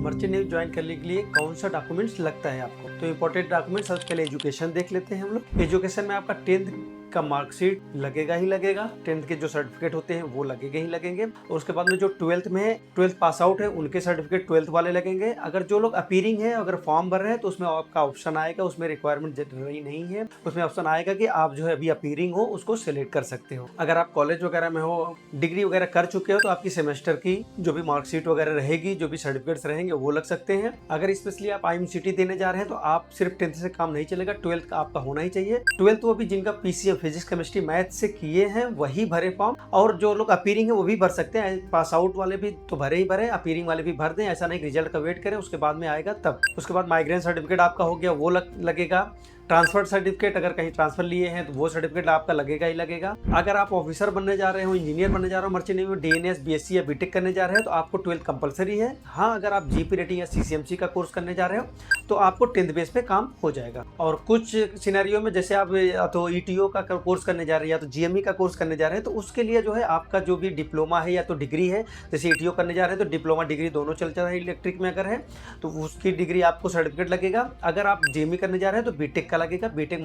Merchant navy join करने के लिए कौन सा डॉक्यूमेंट्स लगता है आपको। तो इंपॉर्टेंट डॉक्यूमेंट्स सबसे पहले एजुकेशन देख लेते हैं हम लोग। एजुकेशन में आपका 10th का मार्कशीट लगेगा ही लगेगा, 10th के जो सर्टिफिकेट होते हैं वो लगेंगे ही लगेंगे। और उसके बाद में जो 12th में है, 12th पास आउट है, उनके सर्टिफिकेट 12th वाले लगेंगे। अगर जो लोग अपीयरिंग है, अगर फॉर्म भर रहे हैं तो उसमें आपका ऑप्शन आएगा, उसमें रिक्वायरमेंट जनरली नहीं है, उसमें ऑप्शन आएगा कि आप जो है अभी अपीयरिंग हो उसको सिलेक्ट कर सकते हो। अगर आप कॉलेज वगैरह में हो, डिग्री वगैरह कर चुके हो, तो आपकी सेमेस्टर की जो भी मार्कशीट वगैरह रहेगी, जो भी सर्टिफिकेट्स रहेंगे वो लग सकते हैं। अगर स्पेशली आप IMCT देने जा रहे हैं तो आप सिर्फ 10th से काम नहीं चलेगा, 12th का आपका होना ही चाहिए। 12th वो भी जिनका PCM फिजिक्स केमिस्ट्री मैथ से किए हैं वही भरे फॉर्म, और जो लोग अपीयरिंग है वो भी भर सकते हैं। पास आउट वाले भी तो भरे ही भरे, अपीयरिंग वाले भी भर दें। ऐसा नहीं रिजल्ट का वेट करें, उसके बाद में आएगा तब। उसके बाद माइग्रेन सर्टिफिकेट आपका हो गया, वो लगेगा। ट्रांसफर सर्टिफिकेट, अगर कहीं ट्रांसफर लिए हैं तो वो सर्टिफिकेट आपका लगेगा ही लगेगा। अगर आप ऑफिसर बनने जा रहे हो, इंजीनियर बनने जा रहे हो, मर्चेंट नेवी में DNS BSc या BTech करने जा रहे हो तो आपको 12th कंपलसरी है। हाँ, अगर आप GP रेटिंग या CCMC का कोर्स करने जा रहे हो तो आपको 10th बेस पे काम हो जाएगा। और कुछ सिनेरियो में जैसे आप या तो ETO का कोर्स करने जा रहे हैं या तो GME का कोर्स करने जा रहे हैं, तो उसके लिए जो है आपका जो भी डिप्लोमा है या तो डिग्री है, जैसे ETO करने जा रहे हैं तो डिप्लोमा डिग्री दोनों चलता है। इलेक्ट्रिक में अगर है तो उसकी डिग्री आपको सर्टिफिकेट लगेगा। अगर आप GME करने जा रहे हैं तो BTech का लगेगा, BTech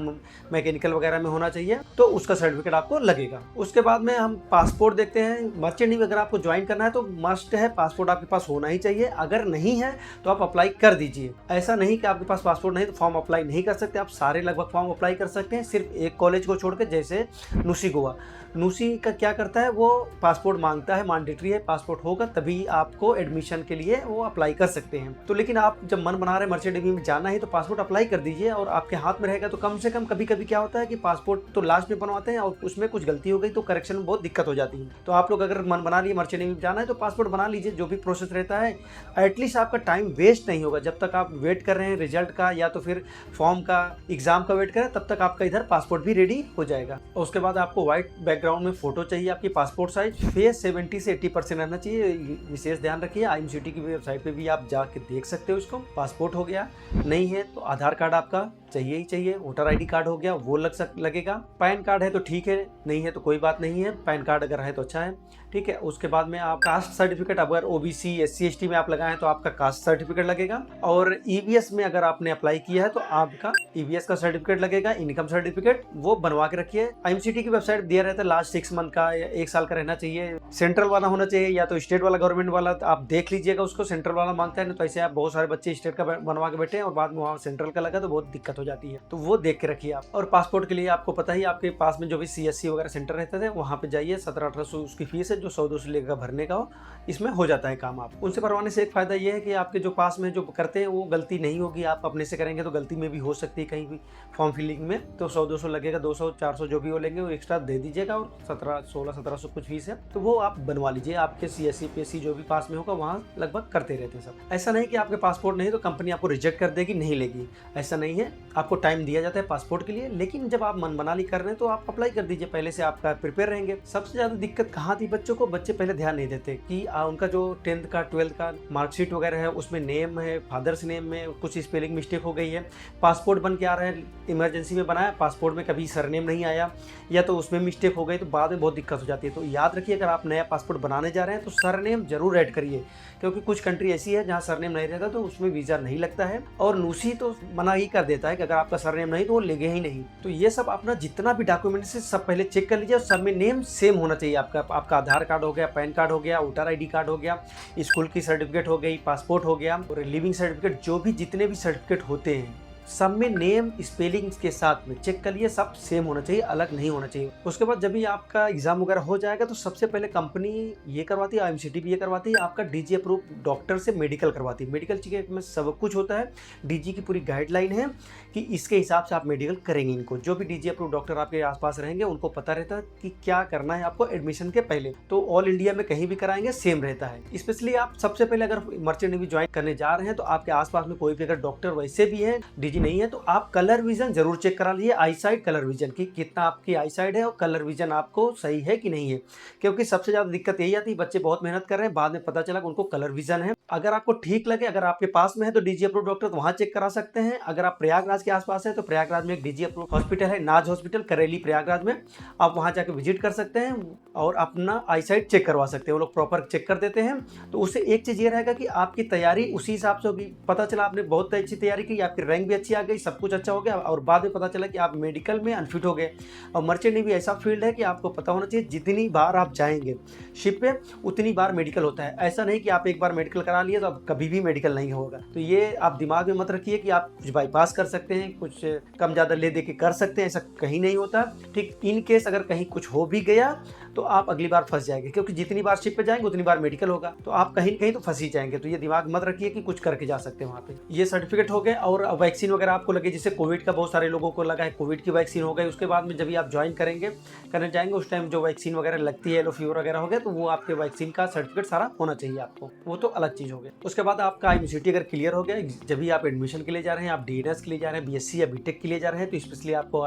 मैकेनिकल वगैरह में होना चाहिए, तो उसका सर्टिफिकेट आपको लगेगा। उसके बाद में हम पासपोर्ट देखते हैं। मर्चेंट नेवी अगर आपको ज्वाइन करना है तो मस्ट है पासपोर्ट आपके पास होना ही चाहिए। अगर नहीं है तो आप अप्लाई कर दीजिए। ऐसा नहीं कि आपके पास पासपोर्ट नहीं तो फॉर्म अप्लाई नहीं कर सकते, आप सारे लगभग फॉर्म अप्लाई कर सकते हैं, सिर्फ एक कॉलेज को छोड़ के, जैसे नुसी गोवा। नुसी का क्या करता है, वो पासपोर्ट मांगता है, मैंडेटरी है, पासपोर्ट होगा तभी आपको एडमिशन के लिए वो अप्लाई कर सकते हैं। तो लेकिन आप जब मन बना रहे हैं मर्चेंट नेवी में जाना है तो पासपोर्ट अप्लाई कर दीजिए, और आपके हाथ में रहेगा तो कम से कम। कभी कभी क्या होता है कि पासपोर्ट तो लास्ट में बनवाते हैं और उसमें कुछ गलती हो गई तो करेक्शन में बहुत दिक्कत हो जाती है। तो आप लोग अगर मन बना लिए मर्चेंट नेवी में जाना है तो पासपोर्ट बना लीजिए। जो भी प्रोसेस रहता है एटलीस्ट आपका टाइम वेस्ट नहीं होगा। जब तक आप वेट कर रहे हैं रिजल्ट का या तो फिर फॉर्म का, एग्जाम का वेट करें, तब तक आपका इधर पासपोर्ट भी रेडी हो जाएगा। और उसके बाद आपको व्हाइट बैकग्राउंड में फोटो चाहिए आपकी पासपोर्ट साइज। फेस 70 से 80% रहना चाहिए, विशेष ध्यान रखिए। IMCT की वेबसाइट पे भी आप जाके देख सकते हो इसको। पासपोर्ट हो गया, नहीं है तो आधार कार्ड आपका चाहिए ही चाहिए। वोटर ID कार्ड हो गया, वो लगेगा। पैन कार्ड है तो ठीक है, नहीं है तो कोई बात नहीं है। पैन कार्ड अगर है तो अच्छा है, ठीक है। उसके बाद में आप कास्ट सर्टिफिकेट, अगर OBC SC ST में आप लगाए तो आपका कास्ट सर्टिफिकेट लगेगा। और EVS में अगर आपने अप्लाई किया है तो आपका EVS का सर्टिफिकेट लगेगा। इनकम सर्टिफिकेट वो बनवा के रखिए। IMCT की वेबसाइट दिया रहता है लास्ट 6 मंथ का या 1 साल का रहना चाहिए। सेंट्रल वाला होना चाहिए या तो स्टेट वाला, गवर्नमेंट वाला, तो आप देख लीजिएगा उसको। सेंट्रल वाला मांगता है ना, तो ऐसे आप बहुत सारे बच्चे स्टेट का बनवा के बैठे हैं और बाद में वहाँ सेंट्रल का लगा तो बहुत दिक्कत हो जाती है, तो वो देख के रखिए आप। और पासपोर्ट के लिए आपको पता ही, आपके पास में जो भी CSC वगैरह सेंटर रहते थे वहाँ पे जाइए। 1700-1800 उसकी फीस है, जो 100-200 लेकर भरने का हो, इसमें हो जाता है काम। आप उनसे भरवाने से एक फायदा ये है कि आपके जो पास में जो करते हैं वो गलती नहीं होगी। आप अपने से करेंगे तो गलती में भी हो सकती है कहीं भी फॉर्म फिलिंग में, तो 100-200 लगेगा, 200-400 जो भी वो लेंगे वो एक्स्ट्रा दे दीजिएगा। और 1600-1700 कुछ फीस है, तो वो आप बनवा लीजिए। आपके CSC PSC जो भी पास में होगा वहाँ लगभग करते रहते हैं सब। ऐसा नहीं कि आपके पासपोर्ट नहीं तो कंपनी आपको रिजेक्ट कर देगी, नहीं लेगी, ऐसा नहीं है। आपको टाइम दिया जाता है पासपोर्ट के लिए, लेकिन जब आप मन बना ली कर रहे हैं तो आप अप्लाई कर दीजिए, पहले से आपका प्रिपेयर रहेंगे। सबसे ज्यादा दिक्कत कहाँ थी बच्चों को, बच्चे पहले ध्यान नहीं देते कि उनका जो 10th का 12th का मार्कशीट वगैरह है उसमें नेम है, फादर्स नेम में कुछ स्पेलिंग मिस्टेक हो गई है। पासपोर्ट बन के आ रहा है, इमरजेंसी में बनाया, पासपोर्ट में कभी सरनेम नहीं आया या तो उसमें मिस्टेक हो गई, तो बाद में बहुत दिक्कत हो जाती है। तो याद रखिए, अगर आप नया पासपोर्ट बनाने जा रहे हैं तो सरनेम जरूर ऐड करिए, क्योंकि कुछ कंट्री ऐसी है जहाँ सरनेम नहीं रहता तो उसमें वीजा नहीं लगता है। और नुसी तो मना ही कर देता है कि अगर आपका सरनेम नहीं तो वो लेंगे ही नहीं। तो ये सब अपना जितना भी डॉक्यूमेंट्स है सब पहले चेक कर लीजिए, और सब में नेम सेम होना चाहिए। आपका आधार कार्ड हो गया, पैन कार्ड हो गया, वोटर ID कार्ड हो गया, स्कूल की सर्टिफिकेट हो गई, पासपोर्ट हो गया, और लिविंग सर्टिफिकेट, जो भी जितने भी सर्टिफिकेट होते हैं सब में नेम स्पेलिंग्स के साथ में चेक कर लिए, सब सेम होना चाहिए, अलग नहीं होना चाहिए। उसके बाद जब भी आपका एग्जाम वगैरह हो जाएगा तो सबसे पहले कंपनी ये करवाती है, IMCT भी ये करवाती है, आपका DG अप्रूव डॉक्टर से मेडिकल करवाती है। मेडिकल चेक में सब कुछ होता है, DG की पूरी गाइडलाइन है कि इसके हिसाब से आप मेडिकल करेंगे। इनको जो भी DG अप्रूव डॉक्टर आपके आसपास रहेंगे उनको पता रहता है कि क्या करना है आपको एडमिशन के पहले। तो ऑल इंडिया में कहीं भी कराएंगे सेम रहता है। स्पेशली आप सबसे पहले अगर मर्चेंट नेवी ज्वाइन करने जा रहे हैं तो आपके आसपास में कोई भी अगर डॉक्टर वैसे भी है DG की नहीं है तो आप कलर विजन जरूर चेक करा लीजिए, आई साइड कलर विजन की कितना आपकी आई साइड है और कलर विजन आपको सही है कि नहीं है। क्योंकि सबसे ज़्यादा दिक्कत यही आती है, बच्चे बहुत मेहनत कर रहे हैं, बाद में पता चला कि उनको कलर विजन है। अगर आपको ठीक लगे, अगर आपके पास में है तो डीजी अप्रूव डॉक्टर तो वहाँ चेक करा सकते हैं। अगर आप प्रयागराज के आसपास है तो प्रयागराज में एक डीजी अप्रूव हॉस्पिटल है, नाज हॉस्पिटल, करेली प्रयागराज में, आप वहाँ जाकर विजिट कर सकते हैं और अपना आई साइड चेक करवा सकते हैं। वो लोग प्रॉपर चेक कर देते हैं। तो उससे एक चीज़ ये रहेगा कि आपकी तैयारी उसी हिसाब से होगी। पता चला आपने बहुत अच्छी तैयारी की, आपकी रैंक भी अच्छी आ गई, सब कुछ अच्छा हो गया, और बाद में पता चला कि आप मेडिकल में अनफिट हो गए। और मर्चेंट नेवी ऐसा फील्ड है कि आपको पता होना चाहिए जितनी बार आप जाएंगे शिप पे उतनी बार मेडिकल होता है। ऐसा नहीं कि आप एक बार मेडिकल करा लिए तो अब कभी भी मेडिकल नहीं होगा। तो ये आप दिमाग में मत रखिए कि आप कुछ बाईपास कर सकते हैं, कुछ कम ज़्यादा ले दे के कर सकते हैं, ऐसा कहीं नहीं होता। ठीक, इन केस अगर कहीं कुछ हो भी गया तो आप अगली बार फंस जाएंगे, क्योंकि जितनी बार शिप पे जाएंगे उतनी बार मेडिकल होगा, तो आप कहीं कहीं तो फंस ही जाएंगे। तो ये दिमाग मत रखिए कि कुछ करके जा सकते हैं वहाँ पे। ये सर्टिफिकेट हो गए। और वैक्सीन वगैरह आपको लगे, जैसे कोविड का बहुत सारे लोगों को लगा है, कोविड की वैक्सीन हो गई। उसके बाद में जब भी आप ज्वाइन करने जाएंगे उस टाइम जो वैक्सीन वगैरह लगती है, येलो फीवर वगैरह हो गया, तो वो आपके वैक्सीन का सर्टिफिकेट सारा होना चाहिए आपको, वो तो अलग चीज़ हो गई। उसके बाद आपका IMCT अगर क्लियर हो गया, जब भी आप एडमिशन के लिए जा रहे हैं, आप DNS के लिए जा रहे हैं, BSc या BTech के लिए जा रहे हैं, तो स्पेशली आपको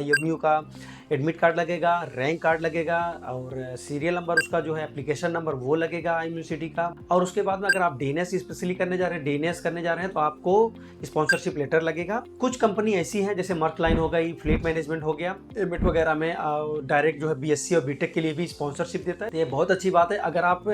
IMU का एडमिट कार्ड लगेगा, रैंक कार्ड लगेगा, और सीरियल नंबर उसका जो है एप्लीकेशन नंबर वो लगेगा IMCT का। और उसके बाद में अगर आप DNS स्पेशली करने जा रहे हैं, DNS करने जा रहे हैं, तो आपको स्पॉन्सरशिप लेटर लगेगा। कुछ कंपनी ऐसी हैं जैसे मर्क लाइन हो गई, फ्लीट मैनेजमेंट हो गया, एमिट वगैरह में डायरेक्ट जो है BSc और BTech के लिए भी स्पॉन्सरशिप देता है। ये बहुत अच्छी बात है। अगर आप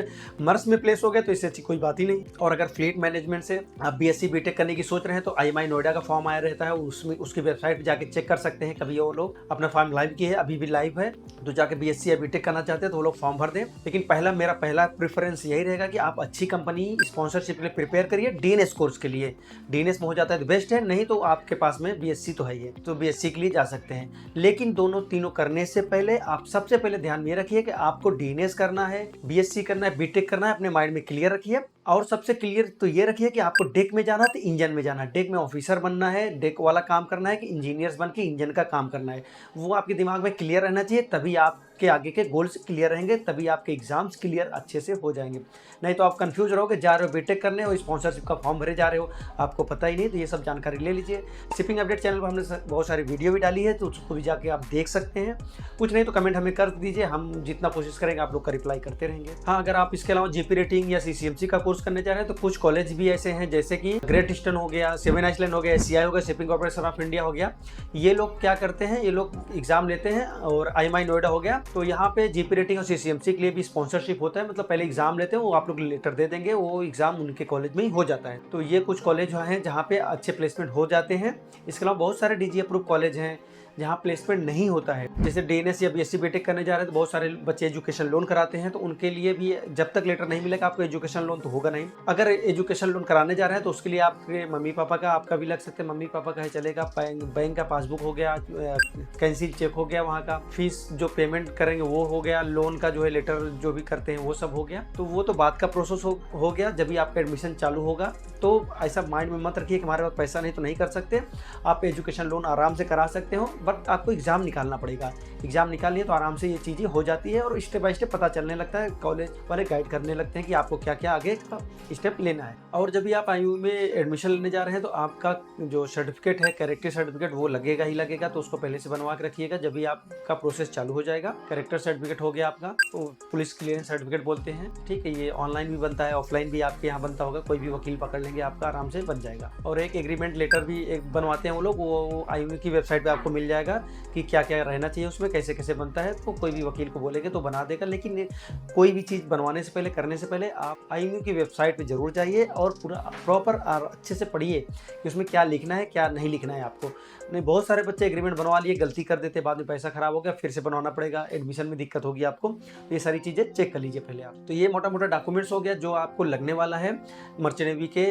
मर्स में प्लेस हो गए तो इससे अच्छी कोई बात ही नहीं। और अगर फ्लीट मैनेजमेंट से आप BSc BTech करने की सोच रहे हैं तो IMI नोएडा का फॉर्म आया रहता है, उसमें उसकी वेबसाइट पर जाके चेक कर सकते हैं। कभी वो लोग अपना फॉर्म लाइव किए है, अभी भी लाइव है, तो जाके BSc या BTech करना चाहते हैं तो वो लोग फॉर्म भर दें। लेकिन मेरा पहला प्रेफरेंस यही रहेगा कि आप अच्छी कंपनी स्पॉन्सरशिप के लिए प्रिपेयर करिए। DNS कोर्स के लिए DNS में हो जाता है तो बेस्ट है, नहीं तो आपके पास में BSc तो है ही, तो BSc के लिए जा सकते हैं। लेकिन दोनों तीनों करने से पहले आप सबसे पहले ध्यान में रखिए कि आपको DNS करना है, BSc करना है, BTech करना है, अपने माइंड में क्लियर रखिए। और सबसे क्लियर तो ये रखिए कि आपको डेक में जाना है तो इंजन में जाना है, डेक में ऑफिसर बनना है, डेक वाला काम करना है कि इंजीनियर्स बन के इंजन का काम करना है, वो आपके दिमाग में क्लियर रहना चाहिए। तभी आपके आगे के गोल्स क्लियर रहेंगे, तभी आपके एग्जाम्स क्लियर अच्छे से हो जाएंगे। नहीं तो आप कंफ्यूज रहोगे, जा रहे हो BTech करने और स्पॉन्सरशिप का फॉर्म भरे जा रहे हो, आपको पता ही नहीं। तो ये सब जानकारी ले लीजिए। शिपिंग अपडेट चैनल पर हमने बहुत सारी वीडियो भी डाली है, तो उसको भी जाके आप देख सकते हैं। कुछ नहीं तो कमेंट हमें कर दीजिए, हम जितना कोशिश करेंगे आप लोग का रिप्लाई करते रहेंगे। हाँ, अगर आप इसके अलावा GP रेटिंग या CCMC का कोर्स करने जा रहे हैं तो कुछ कॉलेज भी ऐसे हैं जैसे कि ग्रेट ईस्टर्न हो गया, सेवन आइसलैंड हो गया, SCI हो गया, शिपिंग कॉर्पोरेशन ऑफ इंडिया हो गया। ये लोग क्या करते हैं, ये लोग एग्जाम लेते हैं। और IMI नोएडा हो गया, तो यहाँ पे GP रेटिंग और CCMC के लिए भी स्पॉन्सरशिप होता है। मतलब पहले एग्जाम लेते हैं, वो आप लोग लेटर दे देंगे, वो एग्जाम उनके कॉलेज में ही हो जाता है। तो ये कुछ कॉलेज हैं जहाँ पे अच्छे प्लेसमेंट हो जाते हैं। इसके अलावा बहुत सारे DG अप्रूव कॉलेज हैं जहाँ प्लेसमेंट नहीं होता है। जैसे DNS या BSc BTech करने जा रहे हैं तो बहुत सारे बच्चे एजुकेशन लोन कराते हैं, तो उनके लिए भी जब तक लेटर नहीं मिलेगा आपको एजुकेशन लोन तो होगा नहीं। अगर एजुकेशन लोन कराने जा रहे हैं तो उसके लिए आपके मम्मी पापा का, आपका भी लग सकते हैं, मम्मी पापा का है चलेगा, बैंक का पासबुक हो गया, कैंसिल चेक हो गया, वहाँ का फीस जो पेमेंट करेंगे वो हो गया, लोन का जो है लेटर जो भी करते हैं वो सब हो गया। तो वो तो बात का प्रोसेस हो गया जब भी आपका एडमिशन चालू होगा। तो ऐसा माइंड में मत रखिए कि हमारे पास पैसा नहीं तो नहीं कर सकते। आप एजुकेशन लोन आराम से करा सकते हो, बट आपको एग्जाम निकालना पड़ेगा। एग्जाम निकालिए तो आराम से ये चीज़ें हो जाती है और स्टेप बाय स्टेप पता चलने लगता है। कॉलेज वाले गाइड करने लगते हैं कि आपको क्या क्या आगे स्टेप लेना है। और जब भी आप IMU में एडमिशन लेने जा रहे हैं तो आपका जो सर्टिफिकेट है, कैरेक्टर सर्टिफिकेट, वो लगेगा ही लगेगा, तो उसको पहले से बनवा के रखिएगा। जब भी आपका प्रोसेस चालू हो जाएगा, कैरेक्टर सर्टिफिकेट हो गया आपका, तो पुलिस क्लियरेंस सर्टिफिकेट बोलते हैं, ठीक है। ये ऑनलाइन भी बनता है, ऑफलाइन भी आपके यहाँ बनता होगा, कोई भी वकील पकड़ लेंगे, आपका आराम से बन जाएगा। और एक एग्रीमेंट लेटर भी एक बनवाते हैं वो लोग, वो IMU की वेबसाइट पर आपको मिल जाएगा कि क्या क्या रहना चाहिए उसमें, कैसे कैसे बनता है। तो कोई भी वकील को बोलेंगे तो बना देगा। लेकिन कोई भी चीज़ बनवाने से पहले, करने से पहले आप IMU की वेबसाइट पे जरूर जाइए और पूरा प्रॉपर और अच्छे से पढ़िए कि उसमें क्या लिखना है क्या नहीं लिखना है आपको। नहीं, बहुत सारे बच्चे एग्रीमेंट बनवा लिए, गलती कर देते, बाद में पैसा खराब हो गया, फिर से बनवाना पड़ेगा, एडमिशन में दिक्कत होगी आपको। तो ये सारी चीज़ें चेक कर लीजिए पहले आप। तो ये मोटा मोटा डॉक्यूमेंट्स हो गया जो आपको लगने वाला है मर्चेंट नेवी के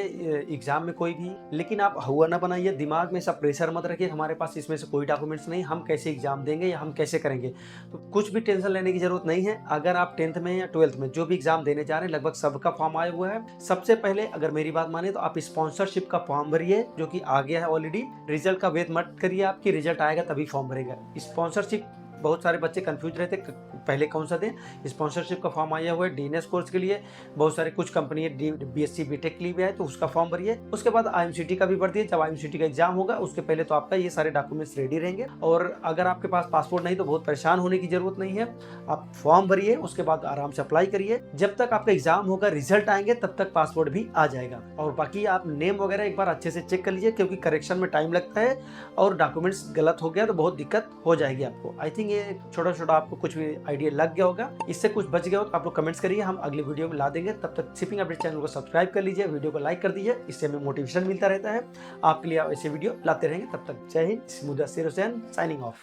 एग्जाम में कोई भी। लेकिन आप हुआ ना बनाइए, दिमाग में सब प्रेशर मत रखिए हमारे पास इसमें से कोई डॉक्यूमेंट्स नहीं, हम कैसे एग्जाम देंगे या हम कैसे करेंगे। तो कुछ भी टेंशन लेने की जरूरत नहीं है। अगर आप 10th में या 12th में जो भी एग्जाम देने जा रहे हैं, लगभग सबका फॉर्म आया हुआ है। सबसे पहले अगर मेरी बात माने तो आप स्पॉन्सरशिप का फॉर्म भरिए, जो कि आ गया है ऑलरेडी। रिजल्ट का वेट मत करिए, आपकी रिजल्ट आएगा तभी फॉर्म भरेगा। स्पॉन्सरशिप बहुत सारे बच्चे कंफ्यूज रहते पहले कौन सा दें। स्पॉन्सरशिप का फॉर्म आया हुआ है डीएनएस कोर्स के लिए, बहुत सारे कुछ कंपनी बीएससी बीटेक के लिए भी है, तो उसका फॉर्म भरिए। उसके बाद आईएमसीटी का भी भर दिए। जब आईएमसीटी का एग्जाम होगा उसके पहले तो आपका ये सारे डॉक्यूमेंट्स रेडी रहेंगे। और अगर आपके पास पासपोर्ट नहीं तो बहुत परेशान होने की जरूरत नहीं है, आप फॉर्म भरिए, उसके बाद आराम से अप्लाई करिए। जब तक आपका एग्जाम होगा, रिजल्ट आएंगे, तब तक पासपोर्ट भी आ जाएगा। और बाकी आप नेम वगैरह एक बार अच्छे से चेक कर लीजिए, क्योंकि करेक्शन में टाइम लगता है और डॉक्यूमेंट्स गलत हो गया तो बहुत दिक्कत हो जाएगी आपको। आई थिंक ये छोटा छोटा आपको कुछ भी आइडिया लग गया होगा। इससे कुछ बच गया हो तो आप लोग कमेंट्स करिए, हम अगली वीडियो में ला देंगे। तब तक शिपिंग अपडेट चैनल को सब्सक्राइब कर लीजिए, वीडियो को लाइक कर दीजिए, इससे हमें मोटिवेशन मिलता रहता है। आपके लिए ऐसे वीडियो लाते रहेंगे। तब तक जय हिंद। Mudassir Hussain signing of.